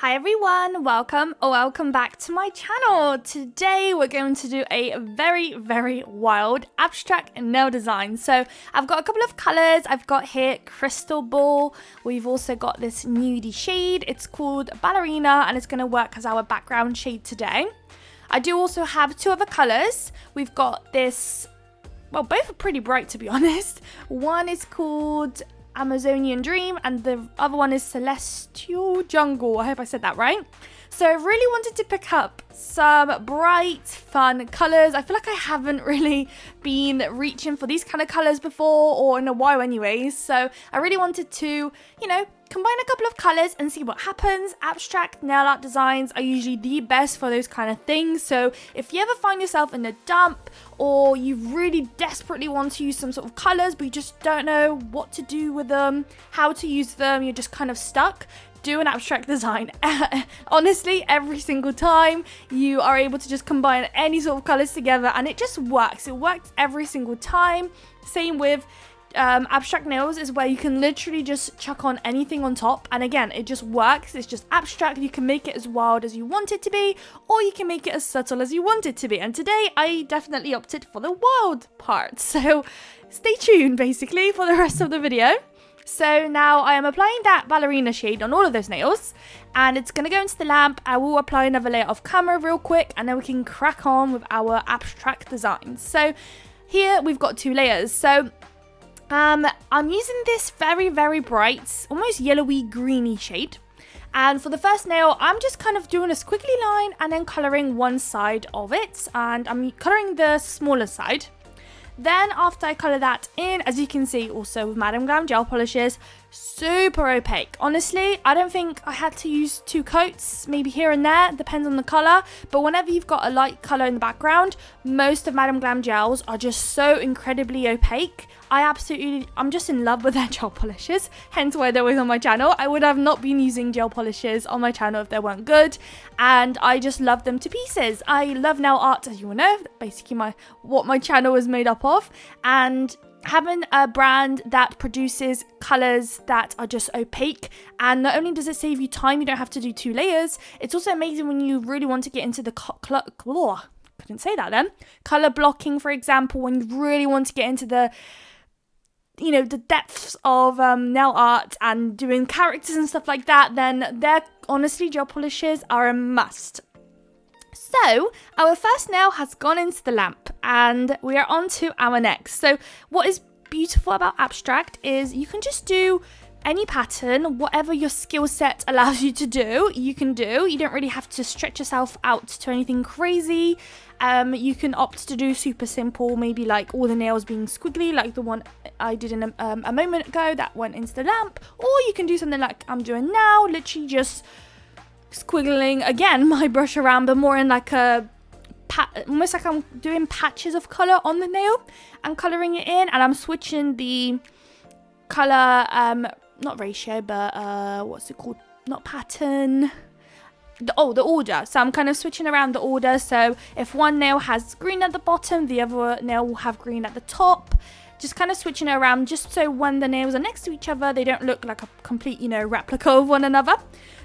Hi everyone, welcome back to my channel. Today we're going to do a very wild abstract nail design. So I've got a couple of colours. I've got here Crystal Ball. We've also got this nudie shade. It's called Ballerina and it's going to work as our background shade today. I do also have two other colours. We've got this, well, both are pretty bright to be honest. One is called Amazonian Dream and the other one is Celestial Jungle. I hope I said that right. So I really wanted to pick up some bright, fun colours. I feel like I haven't really been reaching for these kind of colours before, or in a while anyways. So I really wanted to, combine a couple of colours and see what happens. Abstract nail art designs are usually the best for those kind of things. So if you ever find yourself in a dump or you really desperately want to use some sort of colours but you just don't know what to do with them, how to use them, you're just kind of stuck, do an abstract design. Honestly, every single time you are able to just combine any sort of colours together and it just works. It works every single time. Same with abstract nails is where you can literally just chuck on anything on top, and again it just works. It's just abstract. You can make it as wild as you want it to be, or you can make it as subtle as you want it to be, and today I definitely opted for the wild part, so stay tuned basically for the rest of the video. So now I am applying that Ballerina shade on all of those nails and it's going to go into the lamp. I will apply another layer of camera real quick and then we can crack on with our abstract designs. So here we've got two layers. So I'm using this very bright, almost yellowy greeny shade. And for the first nail, I'm just kind of doing a squiggly line and then colouring one side of it. And I'm colouring the smaller side. Then after I colour that in, as you can see also with Madam Glam gel polishes, super opaque. Honestly, I don't think I had to use two coats, maybe here and there, depends on the colour. But whenever you've got a light colour in the background, most of Madam Glam gels are just so incredibly opaque. I'm just in love with their gel polishes, hence why they're always on my channel. I would have not been using gel polishes on my channel if they weren't good, and I just love them to pieces. I love nail art, as you all know, basically what my channel is made up of, and having a brand that produces colours that are just opaque, and not only does it save you time, you don't have to do two layers, it's also amazing when you really want to get into the colour blocking, for example, when you really want to get into the the depths of nail art and doing characters and stuff like that, then honestly gel polishes are a must. So our first nail has gone into the lamp and we are on to our next. So what is beautiful about abstract is you can just do any pattern, whatever your skill set allows you to do, you can do. You don't really have to stretch yourself out to anything crazy. You can opt to do super simple, maybe like all the nails being squiggly, like the one I did in a moment ago that went into the lamp. Or you can do something like I'm doing now, literally just squiggling again my brush around, but more in like almost like I'm doing patches of colour on the nail and colouring it in, and I'm switching the colour, not ratio, but what's it called? Not pattern. The order. So I'm kind of switching around the order. So if one nail has green at the bottom, the other nail will have green at the top. Just kind of switching it around just so when the nails are next to each other, they don't look like a complete, replica of one another.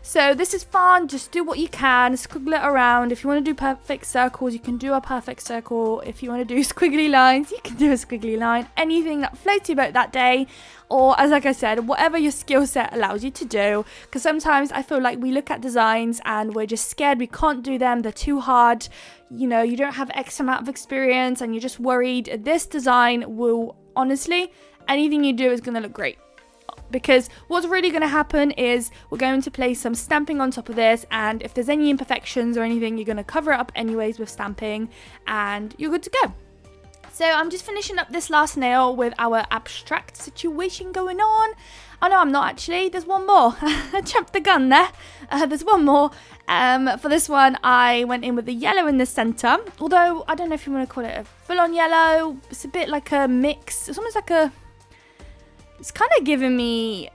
So this is fun. Just do what you can. Squiggle it around. If you want to do perfect circles, you can do a perfect circle. If you want to do squiggly lines, you can do a squiggly line. Anything that floats your boat that day. Or, like I said, whatever your skill set allows you to do. Because sometimes I feel like we look at designs and we're just scared we can't do them. They're too hard. You don't have X amount of experience and you're just worried. This design will, honestly, anything you do is going to look great. Because what's really going to happen is we're going to place some stamping on top of this, and if there's any imperfections or anything, you're going to cover it up anyways with stamping and you're good to go. So I'm just finishing up this last nail with our abstract situation going on. Oh no, I'm not actually. There's one more. I jumped the gun there. There's one more. For this one, I went in with the yellow in the centre. Although, I don't know if you want to call it a full-on yellow. It's a bit like a mix. It's almost like it's kind of giving me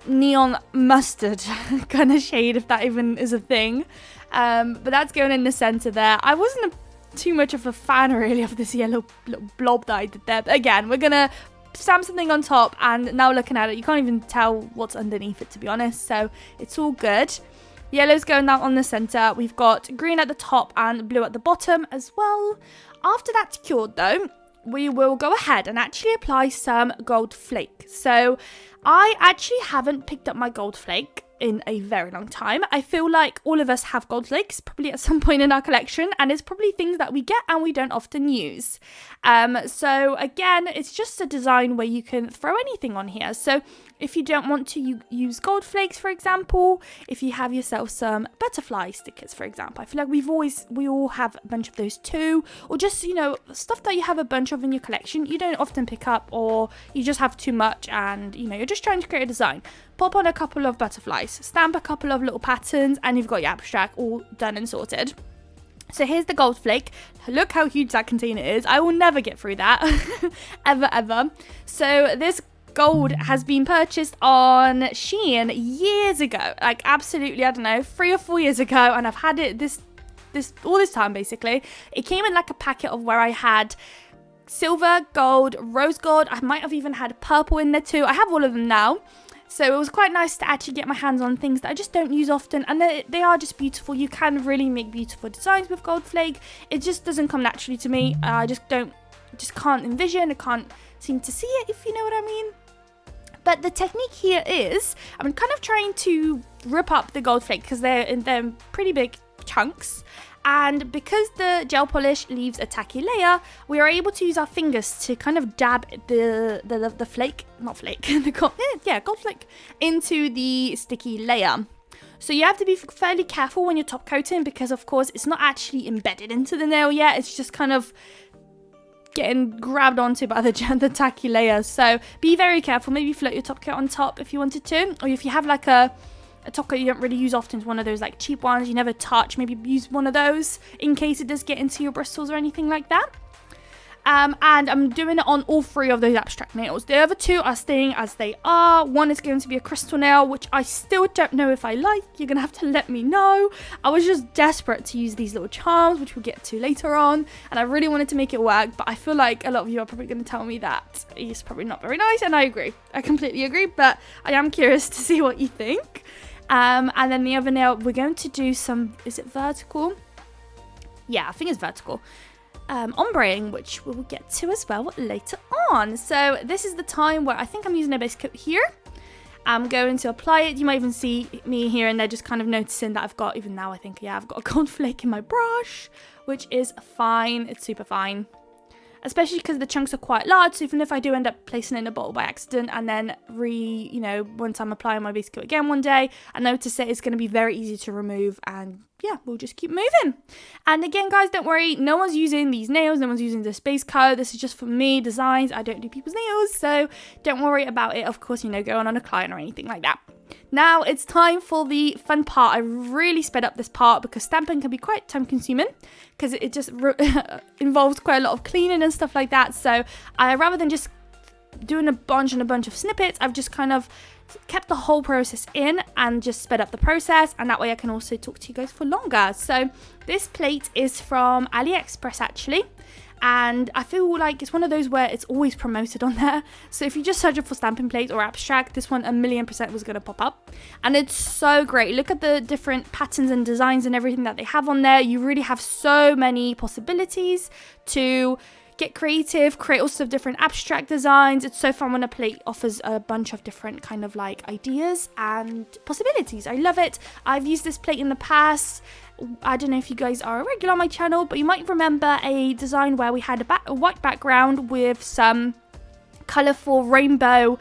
neon mustard kind of shade, if that even is a thing. But that's going in the centre there. I wasn't too much of a fan really of this yellow little blob that I did there. But again, we're going to stamp something on top, and now looking at it, you can't even tell what's underneath it, to be honest. So it's all good. Yellow's going down on the center. We've got green at the top and blue at the bottom as well. After that's cured though, we will go ahead and actually apply some gold flake. So I actually haven't picked up my gold flake in a very long time. I feel like all of us have gold flakes probably at some point in our collection, and it's probably things that we get and we don't often use. So again, it's just a design where you can throw anything on here. So if you don't want to use gold flakes, for example, if you have yourself some butterfly stickers, for example, I feel like we all have a bunch of those too, or just, you know, stuff that you have a bunch of in your collection you don't often pick up, or you just have too much and, you know, you're just trying to create a design. Pop on a couple of butterflies, stamp a couple of little patterns, and you've got your abstract all done and sorted. So here's the gold flake. Look how huge that container is. I will never get through that ever. So this gold has been purchased on Shein years ago, like absolutely, I don't know, 3 or 4 years ago, and I've had it all this time basically. It came in like a packet of where I had silver, gold, rose gold. I might have even had purple in there too. I have all of them now. So it was quite nice to actually get my hands on things that I just don't use often, and they are just beautiful. You can really make beautiful designs with gold flake. It just doesn't come naturally to me. I just can't envision, I can't seem to see it, if you know what I mean. But the technique here is, I'm kind of trying to rip up the gold flake because they're in pretty big chunks. And because the gel polish leaves a tacky layer, we are able to use our fingers to kind of dab the gold flake into the sticky layer. So you have to be fairly careful when you're top coating, because of course it's not actually embedded into the nail yet. It's just kind of getting grabbed onto by the tacky layer. So be very careful. Maybe float your top coat on top if you wanted to, or if you have like a top coat you don't really use often, it's one of those like cheap ones you never touch, maybe use one of those in case it does get into your bristles or anything like that. And I'm doing it on all 3 of those abstract nails. The other 2 are staying as they are. One is going to be a crystal nail, which I still don't know if I like. You're gonna have to let me know. I was just desperate to use these little charms, which we'll get to later on, and I really wanted to make it work, but I feel like a lot of you are probably going to tell me that it's probably not very nice, and I agree. I completely agree, but I am curious to see what you think. And then the other nail, we're going to do some, is it vertical? Yeah, I think it's vertical. Ombreing, which we'll get to as well later on. So this is the time where I think I'm using a base coat here. I'm going to apply it. You might even see me here and there just kind of noticing that I've got, even now I think, yeah, I've got a gold flake in my brush, which is fine. It's super fine. Especially because the chunks are quite large, so even if I do end up placing it in a bottle by accident and then once I'm applying my base coat again one day, I notice that it's going to be very easy to remove, and yeah, we'll just keep moving. And again, guys, don't worry, no one's using these nails, no one's using this base coat. This is just for me, designs. I don't do people's nails, so don't worry about it, of course, going on a client or anything like that. Now it's time for the fun part. I really sped up this part because stamping can be quite time consuming because it just involves quite a lot of cleaning and stuff like that. So rather than just doing a bunch of snippets, I've just kind of kept the whole process in and just sped up the process, and that way I can also talk to you guys for longer. So this plate is from AliExpress actually, and I feel like it's one of those where it's always promoted on there. So if you just search up for stamping plate or abstract, this one 1,000,000% was going to pop up, and it's so great. Look at the different patterns and designs and everything that they have on there. You really have so many possibilities to get creative, create all sorts of different abstract designs. It's so fun when a plate offers a bunch of different kind of like ideas and possibilities. I love it. I've used this plate in the past. I don't know if you guys are a regular on my channel, but you might remember a design where we had a white background with some colourful rainbow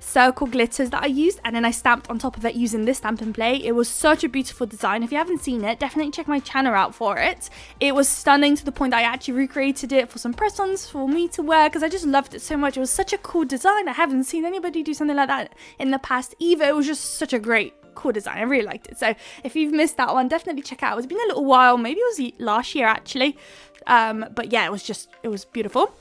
circle glitters that I used, and then I stamped on top of it using this stamping plate. It was such a beautiful design. If you haven't seen it, definitely check my channel out for it. It was stunning to the point that I actually recreated it for some press-ons for me to wear because I just loved it so much. It was such a cool design. I haven't seen anybody do something like that in the past either. It was just such a great cool design. I really liked it. So if you've missed that one, definitely check it out. It's been a little while, maybe it was last year actually, but yeah, it was beautiful.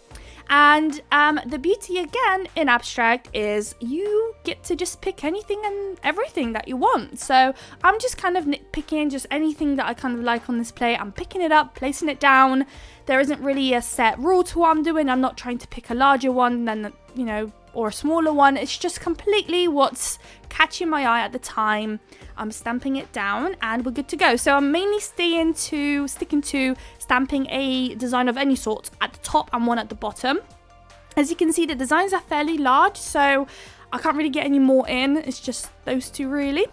And the beauty again in abstract is you get to just pick anything and everything that you want. So I'm just kind of nitpicking just anything that I kind of like on this plate. I'm picking it up, placing it down. There isn't really a set rule to what I'm doing. I'm not trying to pick a larger one than or a smaller one. It's just completely what's catching my eye at the time. I'm stamping it down and we're good to go. So I'm mainly sticking to stamping a design of any sort at the top and one at the bottom. As you can see, the designs are fairly large, so I can't really get any more in. It's just those two really.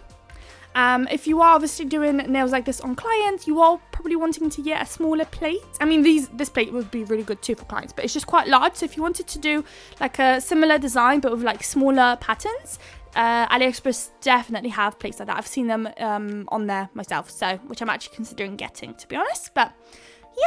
If you are obviously doing nails like this on clients, you are probably wanting to get a smaller plate. I mean, this plate would be really good too for clients, but it's just quite large. So if you wanted to do like a similar design but with like smaller patterns, AliExpress definitely have plates like that. I've seen them on there myself, so which I'm actually considering getting, to be honest. But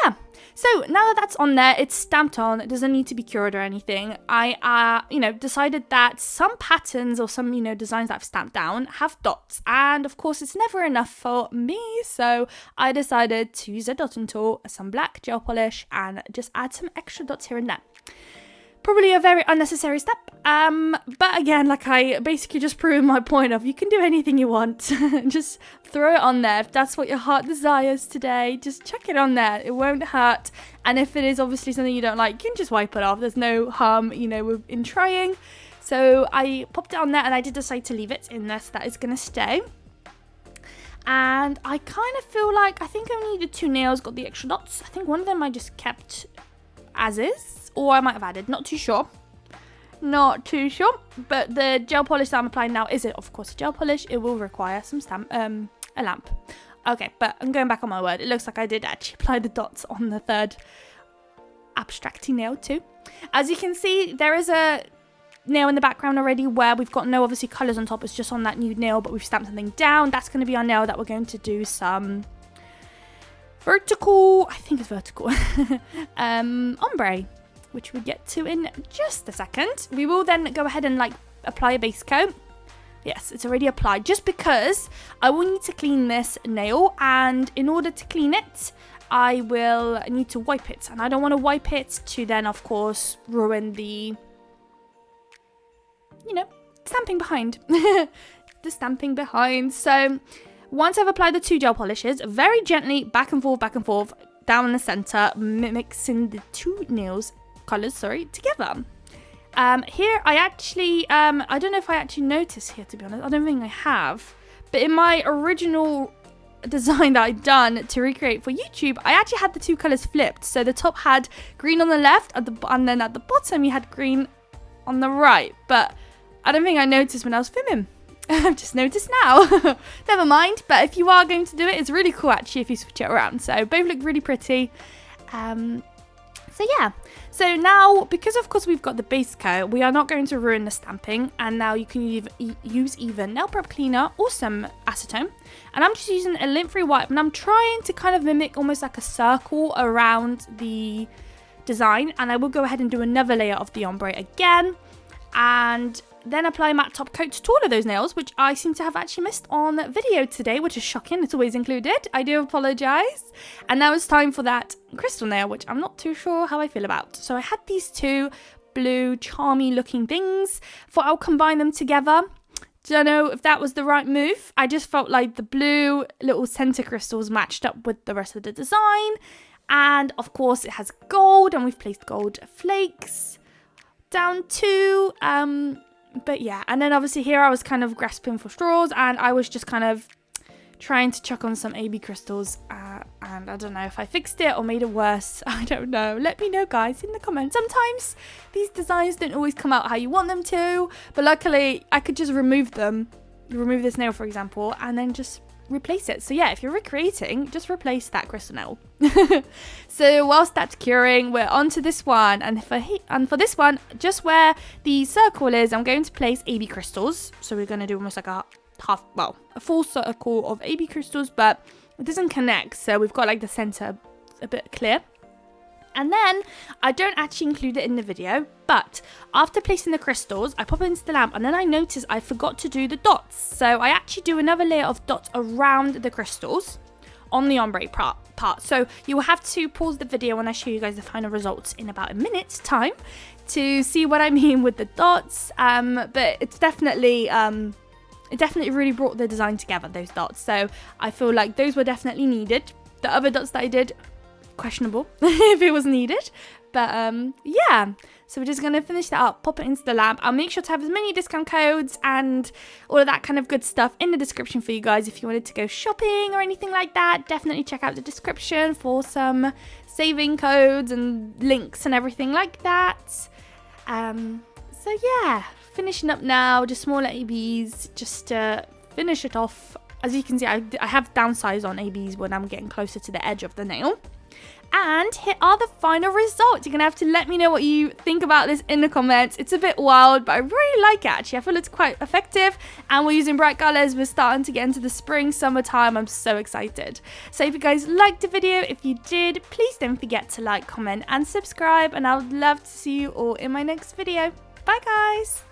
yeah, so now that that's on there, it's stamped on, it doesn't need to be cured or anything. I decided that some patterns or some designs that I've stamped down have dots, and of course it's never enough for me, so I decided to use a dotting tool, some black gel polish, and just add some extra dots here and there. Probably a very unnecessary step, but again, like I basically just proved my point of you can do anything you want. Just throw it on there. If that's what your heart desires today, just chuck it on there. It won't hurt. And if it is obviously something you don't like, you can just wipe it off. There's no harm, in trying. So I popped it on there and I did decide to leave it in there, so that is going to stay. And I kind of feel like, I think I only did 2 nails, got the extra dots. I think one of them I just kept as is. Or I might have added, not too sure. But the gel polish that I'm applying now is, of course, a gel polish. It will require some a lamp. Okay, but I'm going back on my word. It looks like I did actually apply the dots on the third abstracty nail too. As you can see, there is a nail in the background already where we've got no obviously colours on top. It's just on that new nail, but we've stamped something down. That's going to be our nail that we're going to do some vertical, I think it's vertical, ombre, which we'll get to in just a second. We will then go ahead and apply a base coat. Yes, it's already applied, just because I will need to clean this nail, and in order to clean it, I will need to wipe it, and I don't want to wipe it to then, of course, ruin the, stamping behind. The stamping behind. So once I've applied the 2 gel polishes, very gently back and forth, down in the center, mixing the 2 nails colors, together. Here I actually, I don't know if I actually noticed here, to be honest. I don't think I have. But in my original design that I'd done to recreate for YouTube, I actually had the 2 colors flipped. So the top had green on the left, and then at the bottom you had green on the right. But I don't think I noticed when I was filming. I've just noticed now. Never mind. But if you are going to do it, it's really cool actually if you switch it around. So both look really pretty. So yeah, so now, because of course we've got the base coat, we are not going to ruin the stamping, and now you can use either nail prep cleaner or some acetone, and I'm just using a lint-free wipe, and I'm trying to kind of mimic almost like a circle around the design, and I will go ahead and do another layer of the ombre again, and then apply matte top coat to all of those nails, which I seem to have actually missed on video today, which is shocking. It's always included. I do apologize. And now it's time for that crystal nail, which I'm not too sure how I feel about. So I had these 2 blue, charmy looking things. Thought I'll combine them together. Don't know if that was the right move. I just felt like the blue little center crystals matched up with the rest of the design. And of course it has gold, and we've placed gold flakes down too. But yeah, and then obviously here I was kind of grasping for straws, and I was just kind of trying to chuck on some AB crystals, and I don't know if I fixed it or made it worse. I don't know. Let me know, guys, in the comments. Sometimes these designs don't always come out how you want them to, but luckily I could just remove this nail, for example, and then just replace it. So yeah, if you're recreating, just replace that crystal nail. So whilst that's curing, we're on to this one, and for this one, just where the circle is, I'm going to place AB crystals. So we're going to do almost like a full circle of AB crystals, but it doesn't connect, so we've got like the center a bit clear. And then I don't actually include it in the video, but after placing the crystals, I pop it into the lamp, and then I notice I forgot to do the dots. So I actually do another layer of dots around the crystals on the ombre part. So you will have to pause the video when I show you guys the final results in about a minute's time to see what I mean with the dots. But it's definitely it definitely really brought the design together, those dots. So I feel like those were definitely needed. The other dots that I did, questionable if it was needed, But yeah, so we're just going to finish that up, pop it into the lamp. I'll make sure to have as many discount codes and all of that kind of good stuff in the description for you guys. If you wanted to go shopping or anything like that, definitely check out the description for some saving codes and links and everything like that. So yeah, finishing up now, just smaller ABs, just to finish it off. As you can see, I have downsized on ABs when I'm getting closer to the edge of the nail. And here are the final results. You're going to have to let me know what you think about this in the comments. It's a bit wild, but I really like it actually. I feel it's quite effective. And we're using bright colors. We're starting to get into the spring, summertime. I'm so excited. So if you guys liked the video, if you did, please don't forget to like, comment, and subscribe. And I would love to see you all in my next video. Bye guys.